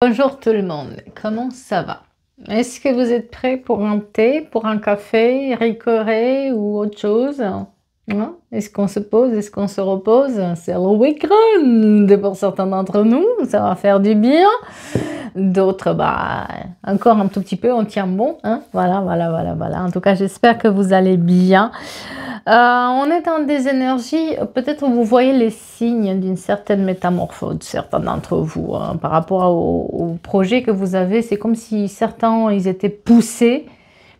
Bonjour tout le monde, comment ça va? Est-ce que vous êtes prêts pour un thé, pour un café, ricoré ou autre chose? Hein? Est-ce qu'on se pose, est-ce qu'on se repose? C'est le week-end pour certains d'entre nous, ça va faire du bien. D'autres, bah, encore un tout petit peu, on tient bon. Hein? Voilà. En tout cas, j'espère que vous allez bien. On est dans des énergies, peut-être vous voyez les signes d'une certaine métamorphose, certains d'entre vous, hein, par rapport au projet que vous avez. C'est comme si certains, ils étaient poussés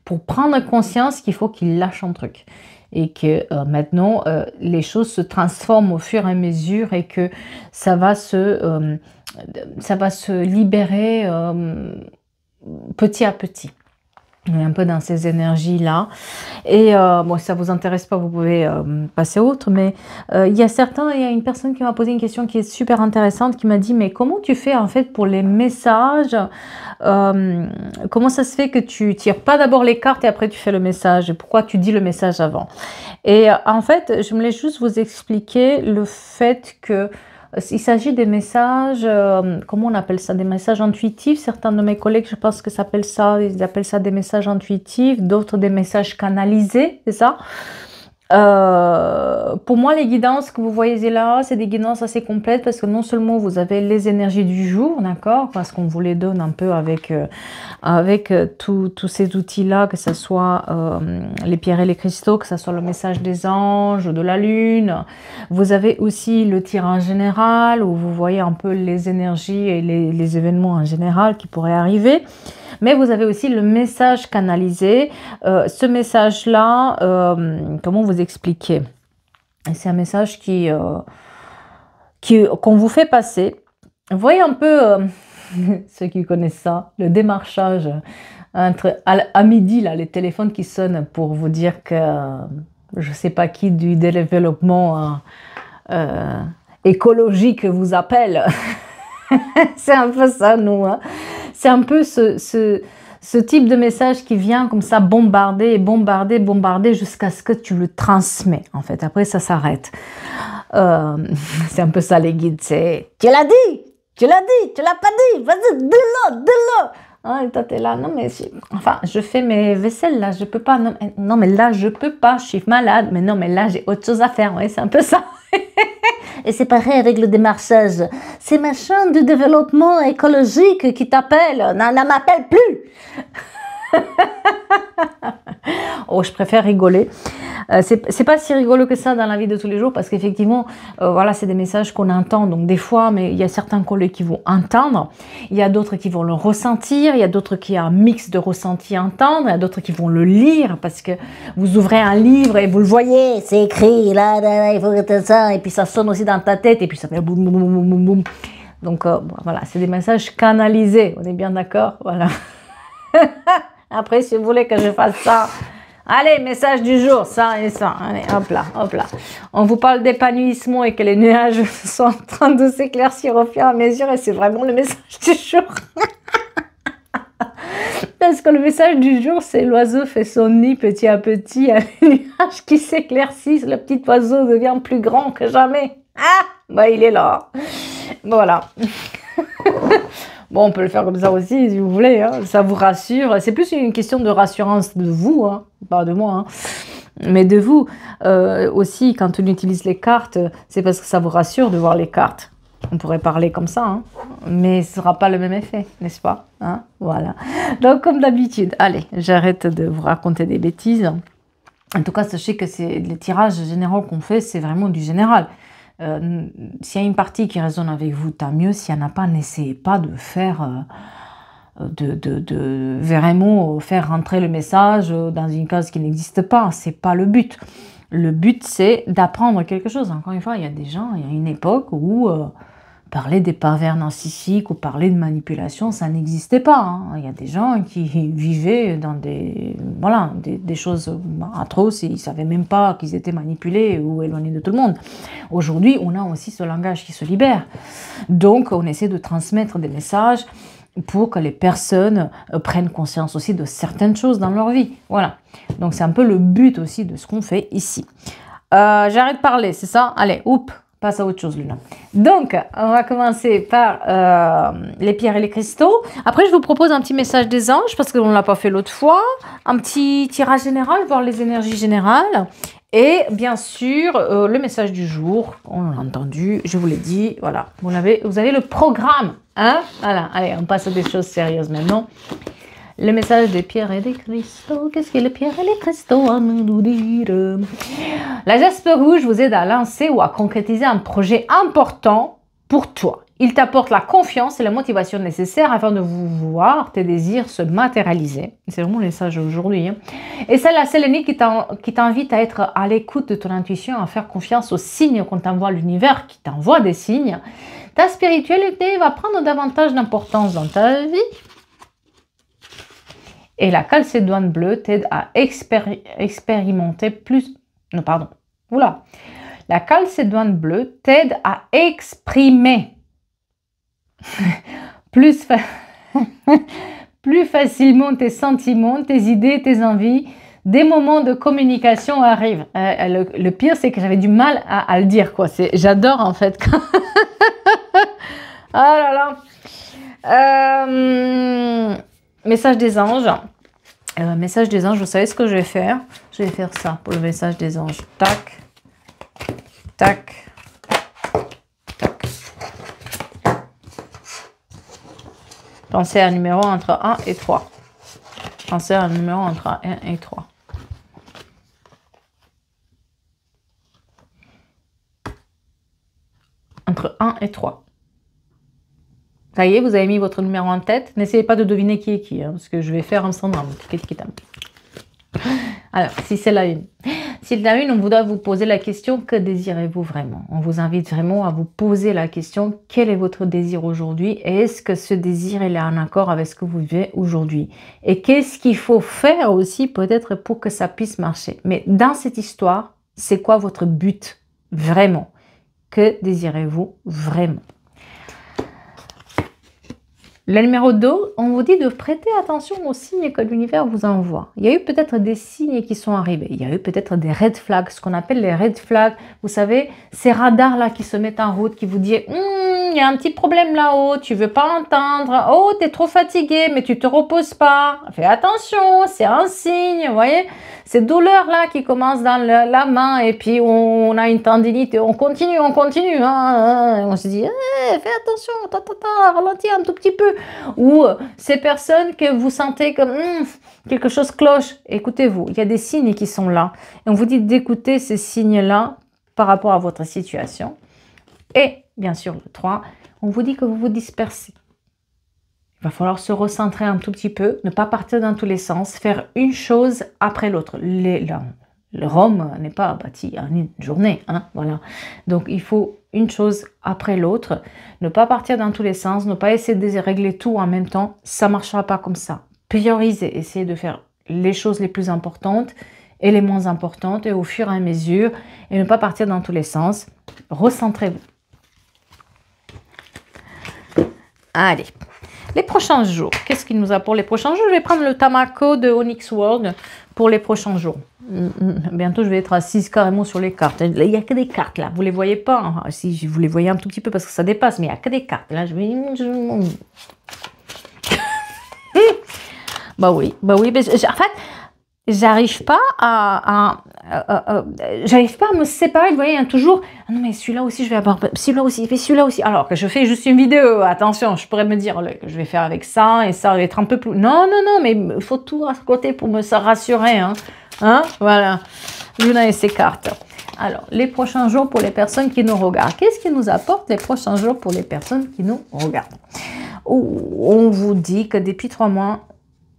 pour prendre conscience qu'il faut qu'ils lâchent un truc. Et que maintenant, les choses se transforment au fur et à mesure et que ça va se libérer petit à petit. On est un peu dans ces énergies-là. Et bon, si ça ne vous intéresse pas, vous pouvez passer autre. Mais il y a une personne qui m'a posé une question qui est super intéressante, qui m'a dit, mais comment tu fais en fait pour les messages? Comment ça se fait que tu tires pas d'abord les cartes et après tu fais le message? Et pourquoi tu dis le message avant? Et en fait, je voulais juste vous expliquer le fait que il s'agit des messages, comment on appelle ça? Des messages intuitifs. Certains de mes collègues, je pense que ça appelle ça, ils appellent ça des messages intuitifs, d'autres des messages canalisés, c'est ça? Pour moi, les guidances que vous voyez là, c'est des guidances assez complètes parce que non seulement vous avez les énergies du jour, d'accord, parce qu'on vous les donne un peu avec tous ces outils-là, que ce soit les pierres et les cristaux, que ce soit le message des anges, de la lune. Vous avez aussi le tirage général où vous voyez un peu les énergies et les événements en général qui pourraient arriver. Mais vous avez aussi le message canalisé. Ce message-là, comment vous expliquer? C'est un message qu'on vous fait passer. Vous voyez un peu, ceux qui connaissent ça, le démarchage à midi, là, les téléphones qui sonnent pour vous dire que je ne sais pas qui du développement écologique vous appelle. C'est un peu ça, nous. Hein. C'est un peu ce type de message qui vient comme ça bombarder jusqu'à ce que tu le transmets. En fait, après, ça s'arrête. C'est un peu ça, les guides. C'est « Tu l'as dit, tu l'as pas dit, vas-y, dis-le. » Hein, et toi, t'es là, non, mais enfin, je fais mes vaisselles, là, je peux pas. Non, mais là, je peux pas, je suis malade. Mais non, mais là, j'ai autre chose à faire. Ouais, c'est un peu ça. Et c'est pareil avec le démarchage. C'est machin du développement écologique qui t'appelle. Non, ne m'appelle plus. Oh, je préfère rigoler. C'est pas si rigolo que ça dans la vie de tous les jours parce qu'effectivement, voilà, c'est des messages qu'on entend. Donc des fois, mais il y a certains collègues qui vont entendre, il y a d'autres qui vont le ressentir, il y a d'autres qui ont un mix de ressenti entendre, il y a d'autres qui vont le lire parce que vous ouvrez un livre et vous le voyez, c'est écrit là, il faut que ça, et puis ça sonne aussi dans ta tête et puis ça fait boum boum boum boum boum. Donc voilà, c'est des messages canalisés. On est bien d'accord, voilà. Après, si vous voulez que je fasse ça, allez, message du jour, ça et ça. Allez, hop là, hop là. On vous parle d'épanouissement et que les nuages sont en train de s'éclaircir au fur et à mesure et c'est vraiment le message du jour. Parce que le message du jour, c'est l'oiseau fait son nid petit à petit, il y a les nuages qui s'éclaircissent, le petit oiseau devient plus grand que jamais. Ah, bah il est là. Voilà. Bon, on peut le faire comme ça aussi, si vous voulez, hein. Ça vous rassure. C'est plus une question de rassurance de vous, hein. Pas de moi, hein. Mais de vous. Aussi, quand on utilise les cartes, c'est parce que ça vous rassure de voir les cartes. On pourrait parler comme ça, hein. Mais ce ne sera pas le même effet, n'est-ce pas, hein? Voilà. Donc, comme d'habitude, allez, j'arrête de vous raconter des bêtises. En tout cas, sachez que les tirages généraux qu'on fait, c'est vraiment du général. S'il y a une partie qui résonne avec vous, tant mieux. S'il n'y en a pas, n'essayez pas de faire vraiment faire rentrer le message dans une case qui n'existe pas. C'est pas le but. Le but, c'est d'apprendre quelque chose. Encore une fois, il y a des gens, il y a une époque où parler des pervers narcissiques ou parler de manipulation, ça n'existait pas. Hein. Il y a des gens qui vivaient dans des choses atroces et ils ne savaient même pas qu'ils étaient manipulés ou éloignés de tout le monde. Aujourd'hui, on a aussi ce langage qui se libère. Donc, on essaie de transmettre des messages pour que les personnes prennent conscience aussi de certaines choses dans leur vie. Voilà. Donc, c'est un peu le but aussi de ce qu'on fait ici. J'arrête de parler, c'est ça? Allez, oups. passe à autre chose, Luna. Donc, on va commencer par les pierres et les cristaux. Après, je vous propose un petit message des anges, parce qu'on ne l'a pas fait l'autre fois. Un petit tirage général, voir les énergies générales. Et bien sûr, le message du jour, on l'a entendu, je vous l'ai dit, voilà. Vous avez le programme, hein? Voilà, allez, on passe à des choses sérieuses maintenant. Le message des pierres et des cristaux. Qu'est-ce que les pierres et les cristaux à nous dire? La jaspe rouge vous aide à lancer ou à concrétiser un projet important pour toi. Il t'apporte la confiance et la motivation nécessaires afin de voir tes désirs se matérialiser. C'est vraiment le message aujourd'hui. Hein. Et c'est la sélénite qui t'invite à être à l'écoute de ton intuition, à faire confiance aux signes qu'on t'envoie, l'univers qui t'envoie des signes. Ta spiritualité va prendre davantage d'importance dans ta vie. Et la calcédoine bleue t'aide à expérimenter plus... Non, pardon. Oula. La calcédoine bleue t'aide à exprimer plus facilement tes sentiments, tes idées, tes envies. Des moments de communication arrivent. Le pire, c'est que j'avais du mal à le dire, quoi. J'adore, en fait. Oh là là. Message des anges. Message des anges, vous savez ce que je vais faire? Je vais faire ça pour le message des anges. Tac, tac, tac. Pensez à un numéro entre 1 et 3. Pensez à un numéro entre 1 et 3. Entre 1 et 3. Ça y est, vous avez mis votre numéro en tête. N'essayez pas de deviner qui est qui, hein, parce que je vais faire ensemble. Alors, si c'est la une. Si c'est la une, on voudra vous poser la question, que désirez-vous vraiment? On vous invite vraiment à vous poser la question, quel est votre désir aujourd'hui? Et est-ce que ce désir est en accord avec ce que vous vivez aujourd'hui? Et qu'est-ce qu'il faut faire aussi peut-être pour que ça puisse marcher? Mais dans cette histoire, c'est quoi votre but vraiment? Que désirez-vous vraiment? Le numéro 2, on vous dit de prêter attention aux signes que l'univers vous envoie. Il y a eu peut-être des signes qui sont arrivés. Il y a eu peut-être des red flags, ce qu'on appelle les red flags. Vous savez, ces radars-là qui se mettent en route, qui vous disent il y a un petit problème là-haut, tu veux pas entendre. Oh, tu es trop fatigué, mais tu te reposes pas. Fais attention, c'est un signe, vous voyez. Ces douleurs-là qui commencent dans la main et puis on a une tendinite, on continue. Hein. On se dit, fais attention, ralentis un tout petit peu. Ou ces personnes que vous sentez comme quelque chose cloche, écoutez-vous, il y a des signes qui sont là. Et on vous dit d'écouter ces signes-là par rapport à votre situation. Et bien sûr, le 3, on vous dit que vous vous dispersez. Il va falloir se recentrer un tout petit peu, ne pas partir dans tous les sens, faire une chose après l'autre. Le Rome n'est pas bâti en une journée, hein, voilà. Donc, il faut une chose après l'autre, ne pas partir dans tous les sens, ne pas essayer de régler tout en même temps, ça ne marchera pas comme ça. Prioriser, essayez de faire les choses les plus importantes et les moins importantes, et au fur et à mesure, et ne pas partir dans tous les sens. Recentrez-vous. Allez. Les prochains jours, qu'est-ce qu'il nous a pour les prochains jours? Je vais prendre le Tamako de Onyx World pour les prochains jours. Bientôt, je vais être assise carrément sur les cartes. Il n'y a que des cartes là, vous ne les voyez pas. Hein. Si, vous les voyez un tout petit peu parce que ça dépasse, mais il n'y a que des cartes. Là, bah oui. Mais en fait, j'arrive pas à me séparer. Vous voyez, il y a toujours, ah non mais celui-là aussi, je vais avoir celui-là aussi. Alors que je fais juste une vidéo, attention, je pourrais me dire que je vais faire avec ça et ça va être un peu plus. Non, mais il faut tout à côté pour me rassurer. Hein, voilà. Luna et ses cartes. Alors, les prochains jours pour les personnes qui nous regardent. Qu'est-ce qui nous apporte les prochains jours pour les personnes qui nous regardent? On vous dit que depuis 3 mois,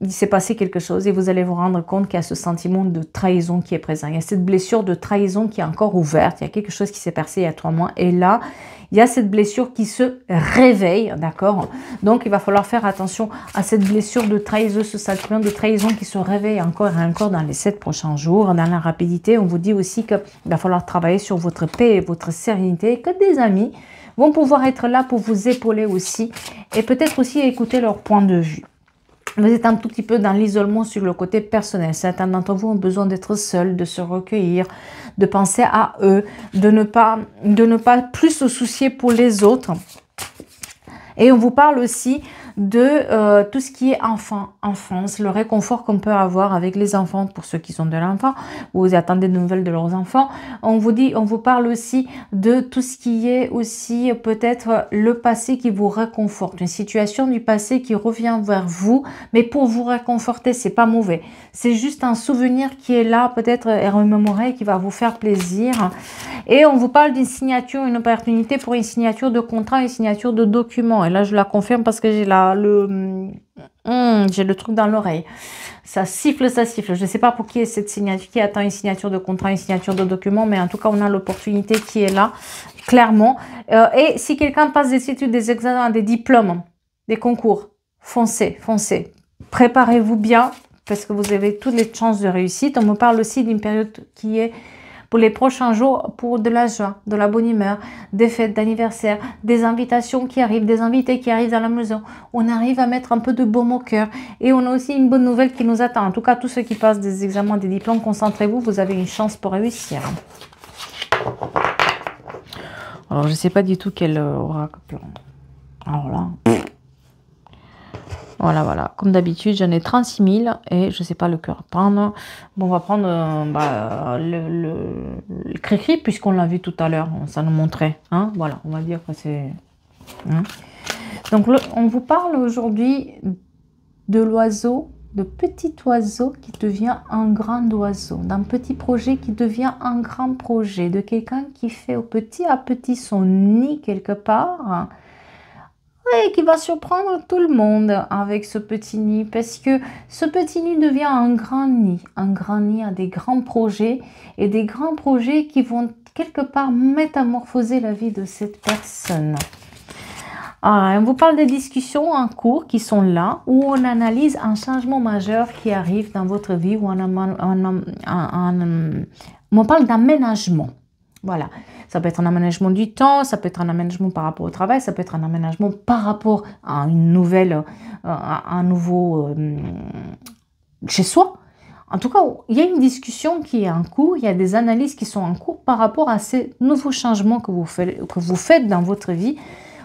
il s'est passé quelque chose et vous allez vous rendre compte qu'il y a ce sentiment de trahison qui est présent. Il y a cette blessure de trahison qui est encore ouverte. Il y a quelque chose qui s'est passé il y a 3 mois. Et là, il y a cette blessure qui se réveille, d'accord? Donc, il va falloir faire attention à cette blessure de trahison, ce sentiment de trahison qui se réveille encore et encore dans les 7 prochains jours. Dans la rapidité, on vous dit aussi qu'il va falloir travailler sur votre paix et votre sérénité, et que des amis vont pouvoir être là pour vous épauler aussi et peut-être aussi écouter leur point de vue. Vous êtes un tout petit peu dans l'isolement sur le côté personnel. Certains d'entre vous ont besoin d'être seuls, de se recueillir, de penser à eux, de ne pas plus se soucier pour les autres. Et on vous parle aussi de tout ce qui est enfance, le réconfort qu'on peut avoir avec les enfants pour ceux qui sont de l'enfant, ou vous attendez de nouvelles de leurs enfants. On vous parle aussi de tout ce qui est aussi peut-être le passé qui vous réconforte, une situation du passé qui revient vers vous, mais pour vous réconforter, c'est pas mauvais. C'est juste un souvenir qui est là, peut-être remémoré, qui va vous faire plaisir. Et on vous parle d'une signature, une opportunité pour une signature de contrat, une signature de document. Et là, je la confirme parce que j'ai j'ai le truc dans l'oreille. Ça siffle, ça siffle. Je ne sais pas pour qui est cette signature, qui attend une signature de contrat, une signature de document, mais en tout cas, on a l'opportunité qui est là, clairement. Et si quelqu'un passe des études, des examens, des diplômes, des concours, foncez, foncez. Préparez-vous bien parce que vous avez toutes les chances de réussite. On me parle aussi d'une période qui est pour les prochains jours, pour de la joie, de la bonne humeur, des fêtes d'anniversaire, des invitations qui arrivent, des invités qui arrivent à la maison. On arrive à mettre un peu de baume au cœur. Et on a aussi une bonne nouvelle qui nous attend. En tout cas, tous ceux qui passent des examens, des diplômes, concentrez-vous, vous avez une chance pour réussir. Alors, je ne sais pas du tout quel oracle. Alors là... Voilà, voilà. Comme d'habitude, j'en ai 36 000 et je ne sais pas le cœur prendre. Bon, on va prendre le cri-cri puisqu'on l'a vu tout à l'heure. Ça nous montrait. Hein, voilà, on va dire que c'est... Hein. Donc, on vous parle aujourd'hui de l'oiseau, de petit oiseau qui devient un grand oiseau, d'un petit projet qui devient un grand projet, de quelqu'un qui fait au petit à petit son nid quelque part. Et qui va surprendre tout le monde avec ce petit nid, parce que ce petit nid devient un grand nid à des grands projets, et des grands projets qui vont quelque part métamorphoser la vie de cette personne. On vous parle des discussions en cours qui sont là, où on analyse un changement majeur qui arrive dans votre vie, où on parle d'aménagement. Voilà, ça peut être un aménagement du temps, ça peut être un aménagement par rapport au travail, ça peut être un aménagement par rapport à une nouvelle, un nouveau chez soi. En tout cas, il y a une discussion qui est en cours, il y a des analyses qui sont en cours par rapport à ces nouveaux changements que vous faites dans votre vie.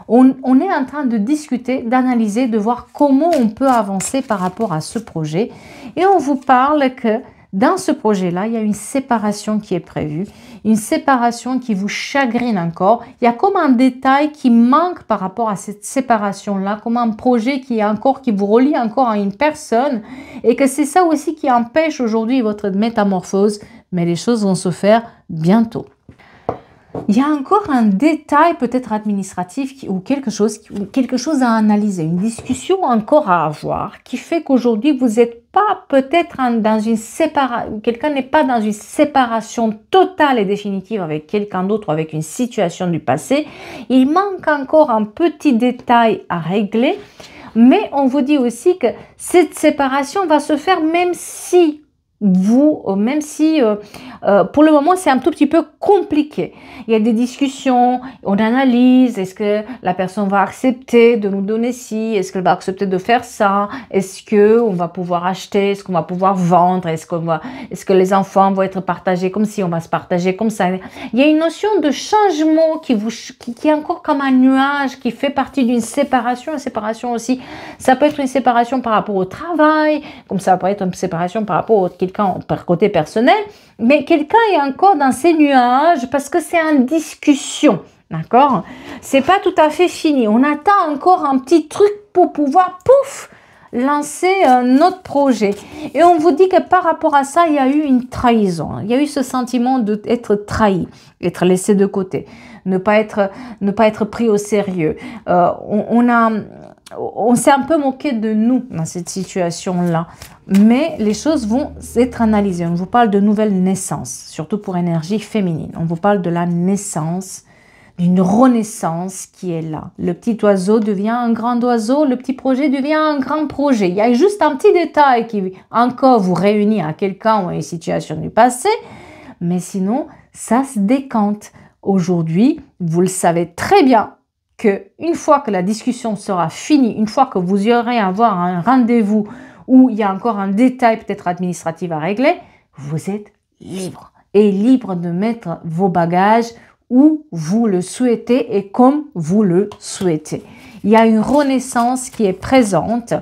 On est en train de discuter, d'analyser, de voir comment on peut avancer par rapport à ce projet. Et on vous parle que dans ce projet-là, il y a une séparation qui est prévue, une séparation qui vous chagrine encore. Il y a comme un détail qui manque par rapport à cette séparation-là, comme un projet qui vous relie encore à une personne, et que c'est ça aussi qui empêche aujourd'hui votre métamorphose, mais les choses vont se faire bientôt. Il y a encore un détail peut-être administratif ou quelque chose à analyser, une discussion encore à avoir qui fait qu'aujourd'hui vous n'êtes pas peut-être dans une séparation, quelqu'un n'est pas dans une séparation totale et définitive avec quelqu'un d'autre, avec une situation du passé. Il manque encore un petit détail à régler, mais on vous dit aussi que cette séparation va se faire même si pour le moment c'est un tout petit peu compliqué. Il y a des discussions, on analyse, est-ce que la personne va accepter de nous donner ci, est-ce qu'elle va accepter de faire ça, est-ce qu'on va pouvoir acheter, est-ce qu'on va pouvoir vendre, est-ce que les enfants vont être partagés comme ci, on va se partager comme ça. Il y a une notion de changement qui est encore comme un nuage, qui fait partie d'une séparation. Une séparation aussi, ça peut être une séparation par rapport au travail, comme ça peut être une séparation par rapport à quelqu'un par côté personnel, mais quelqu'un est encore dans ces nuages parce que c'est en discussion, d'accord? C'est pas tout à fait fini. On attend encore un petit truc pour pouvoir, pouf, lancer notre projet. Et on vous dit que par rapport à ça, il y a eu une trahison. Il y a eu ce sentiment d'être trahi, être laissé de côté, ne pas être pris au sérieux. On s'est un peu moqué de nous dans cette situation-là. Mais les choses vont être analysées. On vous parle de nouvelles naissances, surtout pour énergie féminine. On vous parle de la naissance, d'une renaissance qui est là. Le petit oiseau devient un grand oiseau, le petit projet devient un grand projet. Il y a juste un petit détail qui encore vous réunit à quelqu'un ou à une situation du passé, mais sinon, ça se décante. Aujourd'hui, vous le savez très bien, qu'une fois que la discussion sera finie, une fois que vous aurez à avoir un rendez-vous où il y a encore un détail peut-être administratif à régler, vous êtes libre. est libre de mettre vos bagages où vous le souhaitez et comme vous le souhaitez. Il y a une renaissance qui est présente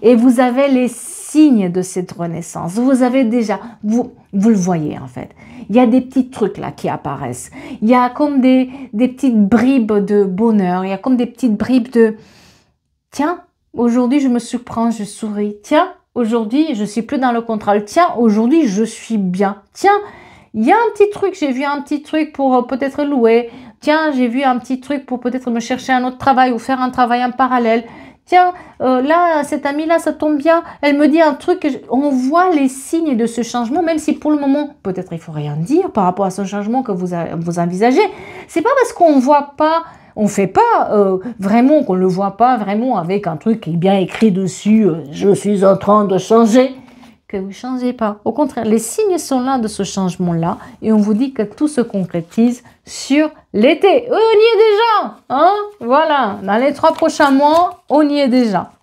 et vous avez les signes de cette renaissance. Vous avez déjà, vous le voyez en fait. Il y a des petits trucs là qui apparaissent. Il y a comme des petites bribes de bonheur. Il y a comme des petites bribes de « Tiens, aujourd'hui je me surprends, je souris. Tiens, aujourd'hui je suis plus dans le contrôle. Tiens, aujourd'hui je suis bien. Tiens, il y a un petit truc, j'ai vu un petit truc pour peut-être louer. Tiens, j'ai vu un petit truc pour peut-être me chercher un autre travail ou faire un travail en parallèle. Tiens, là, cette amie-là, ça tombe bien. Elle me dit un truc. On voit les signes de ce changement, même si pour le moment, peut-être il faut rien dire par rapport à ce changement que vous envisagez. C'est pas parce qu'on voit pas, on fait pas vraiment, qu'on le voit pas vraiment avec un truc qui est bien écrit dessus. Je suis en train de changer. Que vous ne changez pas. Au contraire, les signes sont là de ce changement-là et on vous dit que tout se concrétise sur l'été. On y est déjà, hein? Voilà, dans les 3 prochains mois, on y est déjà.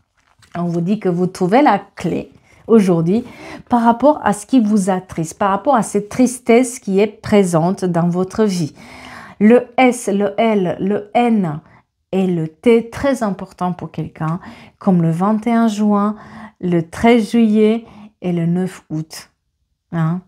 On vous dit que vous trouvez la clé aujourd'hui par rapport à ce qui vous attriste, par rapport à cette tristesse qui est présente dans votre vie. Le S, le L, le N et le T, très important pour quelqu'un, comme le 21 juin, le 13 juillet, et le 9 août, hein,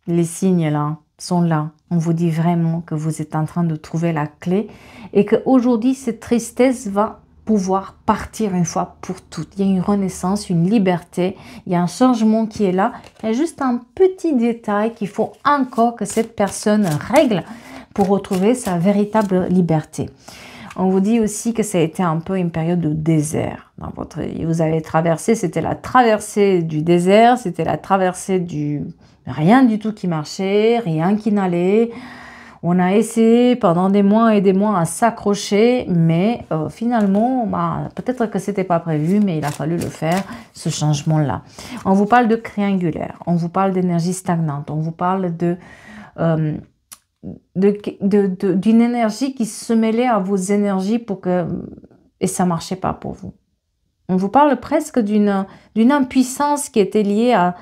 les signes là sont là. On vous dit vraiment que vous êtes en train de trouver la clé et qu'aujourd'hui, cette tristesse va pouvoir partir une fois pour toutes. Il y a une renaissance, une liberté, il y a un changement qui est là. Il y a juste un petit détail qu'il faut encore que cette personne règle pour retrouver sa véritable liberté. On vous dit aussi que ça a été un peu une période de désert dans votre vie. Vous avez traversé, c'était la traversée du désert, c'était la traversée du rien du tout qui marchait, rien qui n'allait. On a essayé pendant des mois et des mois à s'accrocher, mais finalement, peut-être que c'était pas prévu, mais il a fallu le faire, ce changement-là. On vous parle de triangulaire, on vous parle d'énergie stagnante, on vous parle d'une énergie qui se mêlait à vos énergies pour que et ça marchait pas pour vous. On vous parle presque d'une impuissance qui était liée à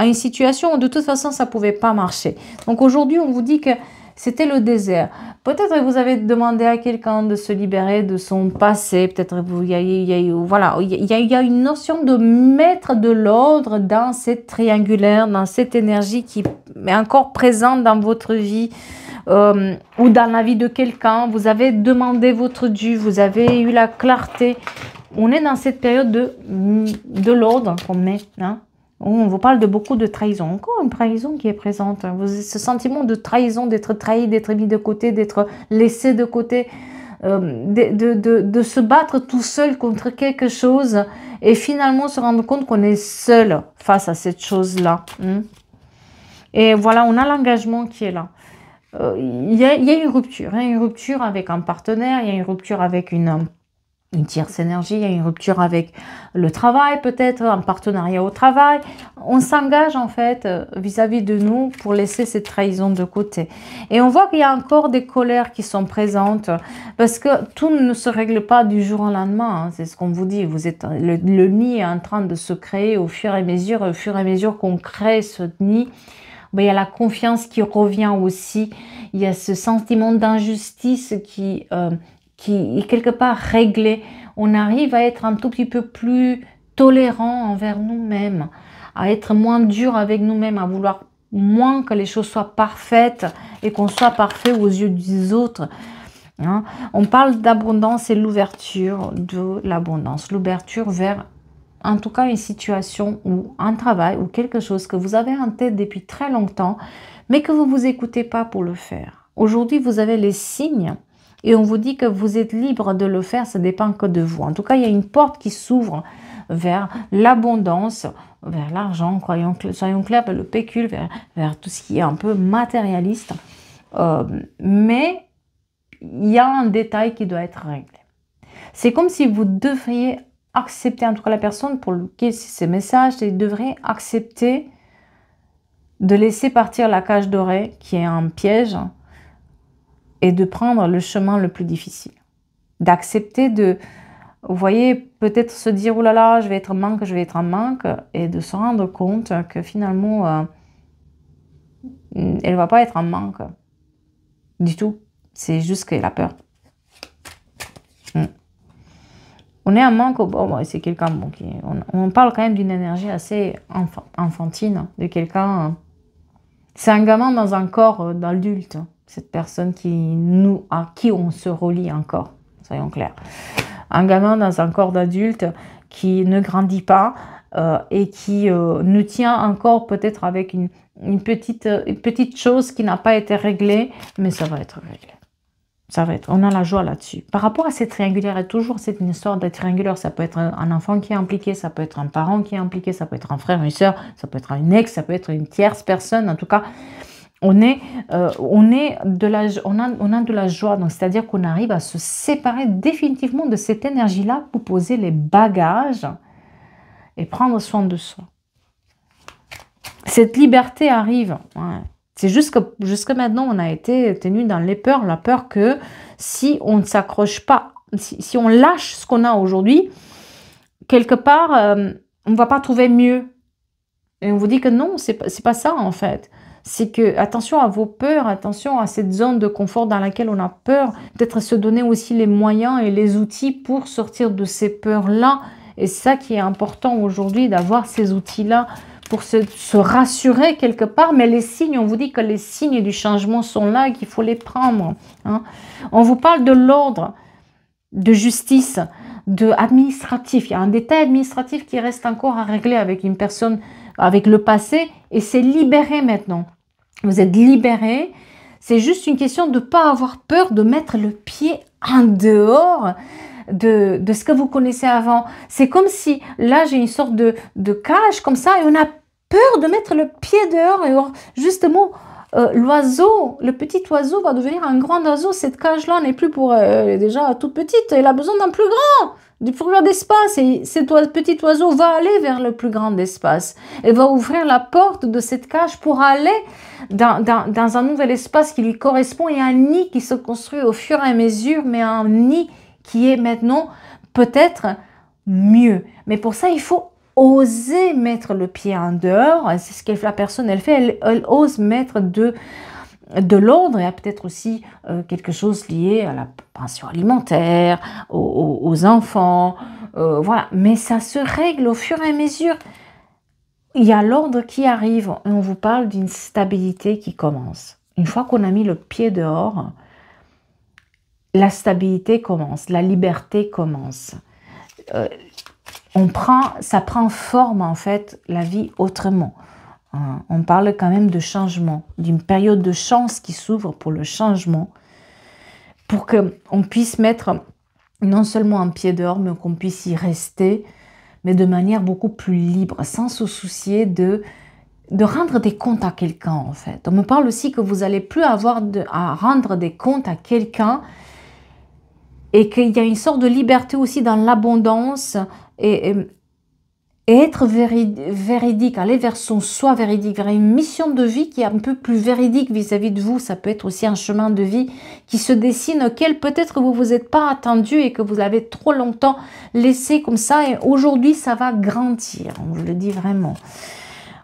une situation où de toute façon ça pouvait pas marcher. Donc aujourd'hui on vous dit que c'était le désert. Peut-être que vous avez demandé à quelqu'un de se libérer de son passé. Peut-être il y a une notion de mettre de l'ordre dans cette triangulaire, dans cette énergie qui est encore présente dans votre vie ou dans la vie de quelqu'un. Vous avez demandé votre dû, vous avez eu la clarté. On est dans cette période de l'ordre qu'on met, hein. On vous parle de beaucoup de trahison. Encore une trahison qui est présente. Ce sentiment de trahison, d'être trahi, d'être mis de côté, d'être laissé de côté, de se battre tout seul contre quelque chose et finalement se rendre compte qu'on est seul face à cette chose-là. Et voilà, on a l'engagement qui est là. Il y a une rupture. Une rupture avec un partenaire, il y a une rupture avec une tierce énergie, il y a une rupture avec le travail peut-être, un partenariat au travail. On s'engage en fait vis-à-vis de nous pour laisser cette trahison de côté. Et on voit qu'il y a encore des colères qui sont présentes parce que tout ne se règle pas du jour au lendemain. Hein. C'est ce qu'on vous dit. Vous êtes, le nid est en train de se créer au fur et à mesure qu'on crée ce nid. Ben, il y a la confiance qui revient aussi. Il y a ce sentiment d'injustice qui est quelque part réglé. On arrive à être un tout petit peu plus tolérant envers nous-mêmes, à être moins dur avec nous-mêmes, à vouloir moins que les choses soient parfaites et qu'on soit parfait aux yeux des autres. Hein? On parle d'abondance et l'ouverture de l'abondance, l'ouverture vers en tout cas une situation ou un travail ou quelque chose que vous avez en tête depuis très longtemps, mais que vous ne vous écoutez pas pour le faire. Aujourd'hui, vous avez les signes et on vous dit que vous êtes libre de le faire, ça dépend que de vous. En tout cas, il y a une porte qui s'ouvre vers l'abondance, vers l'argent, soyons clairs, le pécule, vers tout ce qui est un peu matérialiste. Mais il y a un détail qui doit être réglé. C'est comme si vous devriez accepter, en tout cas la personne pour laquelle ces messages, elle devrait accepter de laisser partir la cage dorée qui est un piège et de prendre le chemin le plus difficile. D'accepter de, vous voyez, peut-être se dire, oh là là, je vais être en manque, et de se rendre compte que finalement, elle va pas être en manque du tout. C'est juste qu'elle a peur. On est en manque, bon, c'est quelqu'un, bon, on parle quand même d'une énergie assez enfantine, de quelqu'un, c'est un gamin dans un corps d'adulte, cette personne à qui on se relie encore, soyons clairs. Un gamin dans un corps d'adulte qui ne grandit pas et qui nous tient encore peut-être avec une petite chose qui n'a pas été réglée, mais ça va être réglé. Ça va être, on a la joie là-dessus. Par rapport à cette triangulaire, il y a toujours cette histoire de triangulaire. Ça peut être un enfant qui est impliqué, ça peut être un parent qui est impliqué, ça peut être un frère, une soeur, ça peut être une ex, ça peut être une tierce personne. En tout cas, on a de la joie. Donc, c'est-à-dire qu'on arrive à se séparer définitivement de cette énergie-là pour poser les bagages et prendre soin de soi. Cette liberté arrive. Ouais. C'est juste que jusqu'à maintenant, on a été tenu dans les peurs, la peur que si on ne s'accroche pas, si on lâche ce qu'on a aujourd'hui, quelque part, on ne va pas trouver mieux. Et on vous dit que non, c'est pas ça en fait. C'est que, attention à vos peurs, attention à cette zone de confort dans laquelle on a peur, peut-être se donner aussi les moyens et les outils pour sortir de ces peurs-là. Et c'est ça qui est important aujourd'hui, d'avoir ces outils-là, pour se rassurer quelque part, mais les signes, on vous dit que les signes du changement sont là et qu'il faut les prendre. Hein. On vous parle de l'ordre, de justice, de administratif. Il y a un détail administratif qui reste encore à régler avec une personne, avec le passé, et c'est libéré maintenant. Vous êtes libéré. C'est juste une question de ne pas avoir peur de mettre le pied en dehors de ce que vous connaissez avant. C'est comme si, là, j'ai une sorte de cage comme ça, et on a peur de mettre le pied dehors, et justement, l'oiseau, le petit oiseau va devenir un grand oiseau. Cette cage-là n'est plus pour déjà toute petite, elle a besoin d'un plus grand d'espace, et cet petit oiseau va aller vers le plus grand espace et va ouvrir la porte de cette cage pour aller dans un nouvel espace qui lui correspond, et un nid qui se construit au fur et à mesure, mais un nid qui est maintenant peut-être mieux. Mais pour ça, il faut oser mettre le pied en dehors. C'est ce que la personne, elle fait, elle ose mettre de l'ordre. Il y a peut-être aussi quelque chose lié à la pension alimentaire, aux enfants, voilà. Mais ça se règle au fur et à mesure. Il y a l'ordre qui arrive, et on vous parle d'une stabilité qui commence. Une fois qu'on a mis le pied dehors, la stabilité commence, la liberté commence. Ça prend forme en fait, la vie autrement. On parle quand même de changement, d'une période de chance qui s'ouvre pour le changement, pour qu'on puisse mettre non seulement un pied dehors, mais qu'on puisse y rester, mais de manière beaucoup plus libre, sans se soucier de rendre des comptes à quelqu'un en fait. On me parle aussi que vous n'allez plus avoir à rendre des comptes à quelqu'un, et qu'il y a une sorte de liberté aussi dans l'abondance, et être véridique, aller vers son soi véridique, vers une mission de vie qui est un peu plus véridique vis-à-vis de vous. Ça peut être aussi un chemin de vie qui se dessine, auquel peut-être vous vous êtes pas attendu et que vous avez trop longtemps laissé comme ça, et aujourd'hui ça va grandir, on vous le dit vraiment.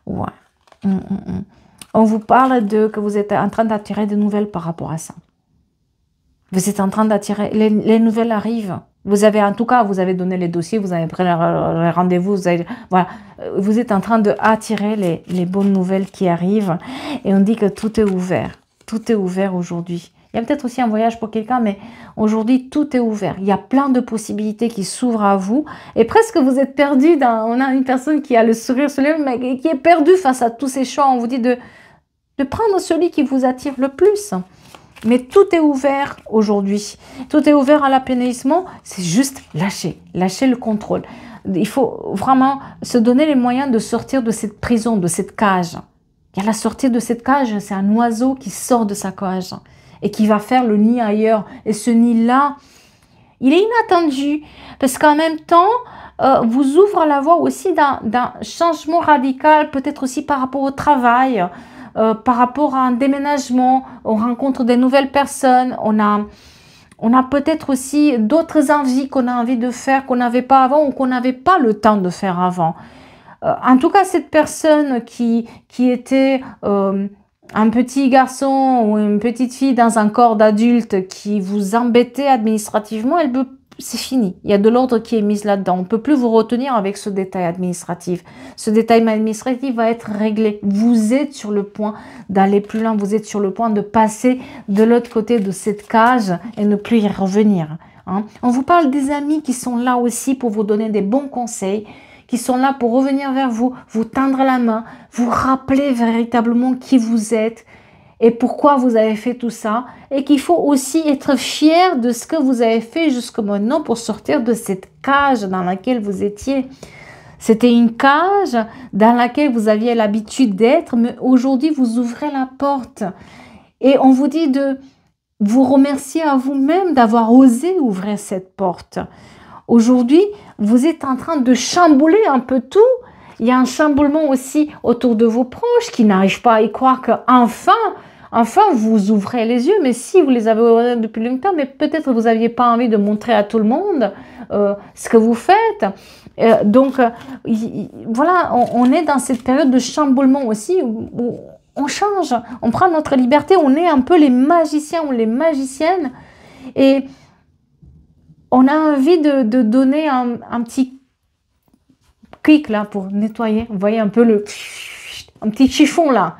Ouais. On vous parle que vous êtes en train d'attirer des nouvelles par rapport à ça. Vous êtes en train d'attirer, les nouvelles arrivent. Vous avez, en tout cas, vous avez donné les dossiers, vous avez pris les rendez-vous, voilà. Vous êtes en train d'attirer les bonnes nouvelles qui arrivent, et on dit que tout est ouvert. Tout est ouvert aujourd'hui. Il y a peut-être aussi un voyage pour quelqu'un, mais aujourd'hui, tout est ouvert. Il y a plein de possibilités qui s'ouvrent à vous, et presque vous êtes perdu. On a une personne qui a le sourire sur les lèvres, mais qui est perdue face à tous ces choix. On vous dit de prendre celui qui vous attire le plus. Mais tout est ouvert aujourd'hui. Tout est ouvert à l'apaisement. C'est juste lâcher le contrôle. Il faut vraiment se donner les moyens de sortir de cette prison, de cette cage. Et à la sortie de cette cage, c'est un oiseau qui sort de sa cage et qui va faire le nid ailleurs. Et ce nid-là, il est inattendu, parce qu'en même temps, vous ouvre la voie aussi d'un changement radical, peut-être aussi par rapport au travail, par rapport à un déménagement, on rencontre des nouvelles personnes, on a peut-être aussi d'autres envies qu'on a envie de faire, qu'on n'avait pas avant, ou qu'on n'avait pas le temps de faire avant. En tout cas, cette personne qui était un petit garçon ou une petite fille dans un corps d'adulte qui vous embêtait administrativement, c'est fini. Il y a de l'ordre qui est mis là-dedans. On ne peut plus vous retenir avec ce détail administratif. Ce détail administratif va être réglé. Vous êtes sur le point d'aller plus loin. Vous êtes sur le point de passer de l'autre côté de cette cage et ne plus y revenir. Hein. On vous parle des amis qui sont là aussi pour vous donner des bons conseils, qui sont là pour revenir vers vous, vous tendre la main, vous rappeler véritablement qui vous êtes et pourquoi vous avez fait tout ça, et qu'il faut aussi être fier de ce que vous avez fait jusqu'à maintenant pour sortir de cette cage dans laquelle vous étiez. C'était une cage dans laquelle vous aviez l'habitude d'être, mais aujourd'hui vous ouvrez la porte et on vous dit de vous remercier à vous-même d'avoir osé ouvrir cette porte. Aujourd'hui, vous êtes en train de chambouler un peu tout. Il y a un chamboulement aussi autour de vos proches qui n'arrivent pas à y croire enfin, vous ouvrez les yeux. Mais si vous les avez ouverts depuis longtemps, mais peut-être vous n'aviez pas envie de montrer à tout le monde ce que vous faites. Voilà, on est dans cette période de chamboulement aussi où on change, on prend notre liberté, on est un peu les magiciens ou les magiciennes et on a envie de donner un petit clic là pour nettoyer. Vous voyez un peu un petit chiffon là.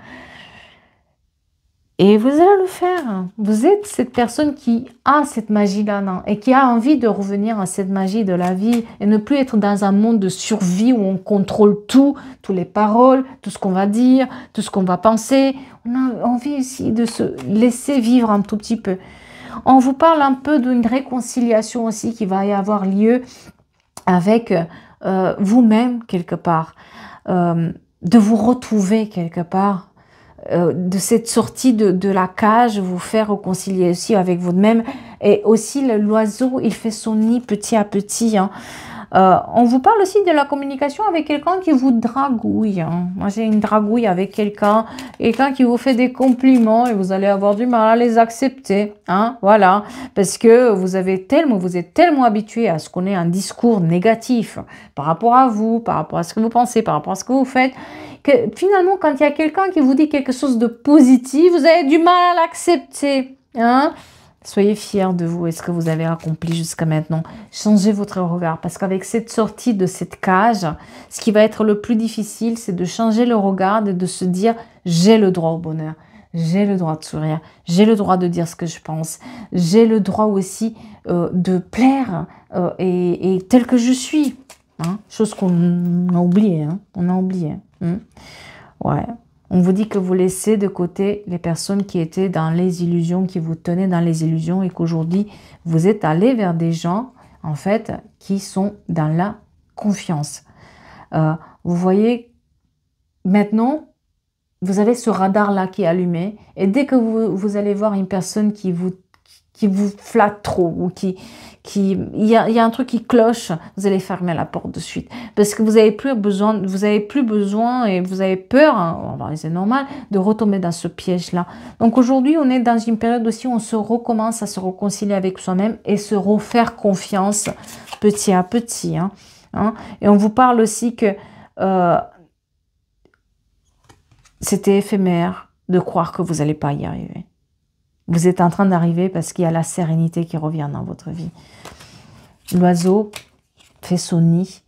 Et vous allez le faire. Vous êtes cette personne qui a cette magie-là et qui a envie de revenir à cette magie de la vie et ne plus être dans un monde de survie où on contrôle tout, toutes les paroles, tout ce qu'on va dire, tout ce qu'on va penser. On a envie ici de se laisser vivre un tout petit peu. On vous parle un peu d'une réconciliation aussi qui va y avoir lieu avec vous-même quelque part, de vous retrouver quelque part, de cette sortie de la cage, vous faire réconcilier aussi avec vous-même. Et aussi l'oiseau, il fait son nid petit à petit. Hein. On vous parle aussi de la communication avec quelqu'un qui vous dragouille. Hein. Moi, j'ai une dragouille avec quelqu'un qui vous fait des compliments et vous allez avoir du mal à les accepter. Hein, voilà, parce que vous êtes tellement habitué à ce qu'on ait un discours négatif par rapport à vous, par rapport à ce que vous pensez, par rapport à ce que vous faites, que finalement, quand il y a quelqu'un qui vous dit quelque chose de positif, vous avez du mal à l'accepter. Hein? Soyez fiers de vous et ce que vous avez accompli jusqu'à maintenant. Changez votre regard parce qu'avec cette sortie de cette cage, ce qui va être le plus difficile, c'est de changer le regard et de se dire « j'ai le droit au bonheur, j'ai le droit de sourire, j'ai le droit de dire ce que je pense, j'ai le droit aussi de plaire et tel que je suis. Hein » Chose qu'on a oublié, hein, on a oublié. Hein. Ouais. On vous dit que vous laissez de côté les personnes qui étaient dans les illusions, qui vous tenaient dans les illusions et qu'aujourd'hui, vous êtes allé vers des gens, en fait, qui sont dans la confiance. Vous voyez, maintenant, vous avez ce radar-là qui est allumé et dès que vous allez voir une personne qui vous flatte trop ou il y a un truc qui cloche, vous allez fermer la porte de suite parce que vous avez plus besoin et vous avez peur, hein, c'est normal, de retomber dans ce piège-là. Donc aujourd'hui, on est dans une période aussi où on se recommence à se réconcilier avec soi-même et se refaire confiance petit à petit. Hein. Et on vous parle aussi que c'était éphémère de croire que vous n'allez pas y arriver. Vous êtes en train d'arriver parce qu'il y a la sérénité qui revient dans votre vie. L'oiseau fait son nid,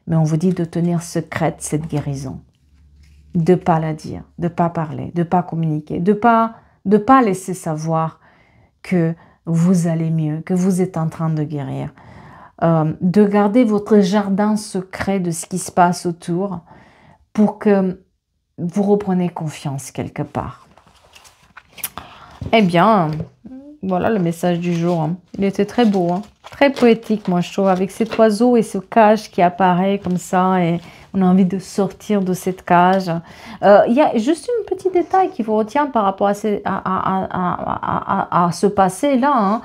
mais on vous dit de tenir secrète cette guérison. De ne pas la dire, de ne pas parler, de ne pas communiquer, de ne pas laisser savoir que vous allez mieux, que vous êtes en train de guérir. De garder votre jardin secret de ce qui se passe autour pour que vous repreniez confiance quelque part. Eh bien, voilà le message du jour. Hein. Il était très beau, hein. Très poétique, moi je trouve, avec cet oiseau et ce cage qui apparaît comme ça et on a envie de sortir de cette cage. Il y a juste un petit détail qui vous retient par rapport à ce passé-là. Hein.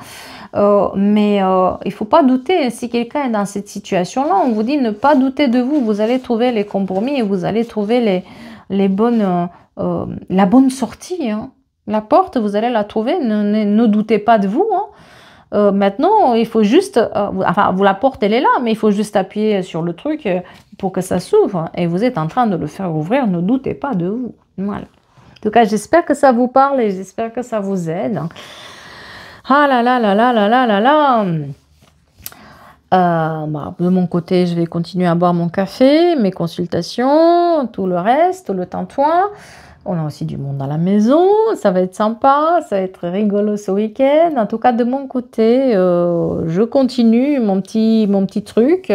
Mais il ne faut pas douter, si quelqu'un est dans cette situation-là, on vous dit ne pas douter de vous. Vous allez trouver les compromis et vous allez trouver la bonne sortie. Hein. La porte, vous allez la trouver, ne doutez pas de vous. Hein. Maintenant, il faut juste, la porte, elle est là, mais il faut juste appuyer sur le truc pour que ça s'ouvre. Et vous êtes en train de le faire ouvrir, ne doutez pas de vous. Voilà. tout cas, j'espère que ça vous parle et j'espère que ça vous aide. Ah là là là là là là là là. Bah, de mon côté, je vais continuer à boire mon café, mes consultations, tout le reste, tout le tintouin. On a aussi du monde à la maison, ça va être sympa, ça va être rigolo ce week-end. En tout cas, de mon côté, je continue mon petit truc.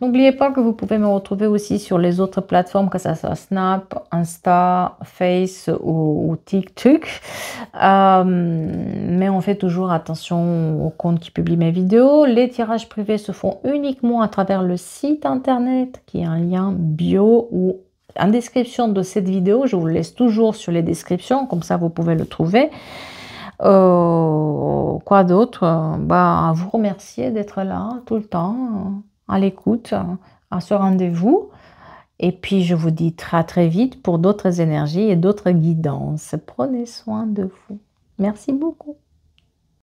N'oubliez pas que vous pouvez me retrouver aussi sur les autres plateformes, que ça soit Snap, Insta, Face ou TikTok. Mais on fait toujours attention au compte qui publie mes vidéos. Les tirages privés se font uniquement à travers le site internet, qui est un lien bio ou en description de cette vidéo. Je vous le laisse toujours sur les descriptions, comme ça vous pouvez le trouver. Quoi d'autre? Bah, vous remercier d'être là tout le temps, à l'écoute, à ce rendez-vous. Et puis je vous dis très vite pour d'autres énergies et d'autres guidances. Prenez soin de vous. Merci beaucoup.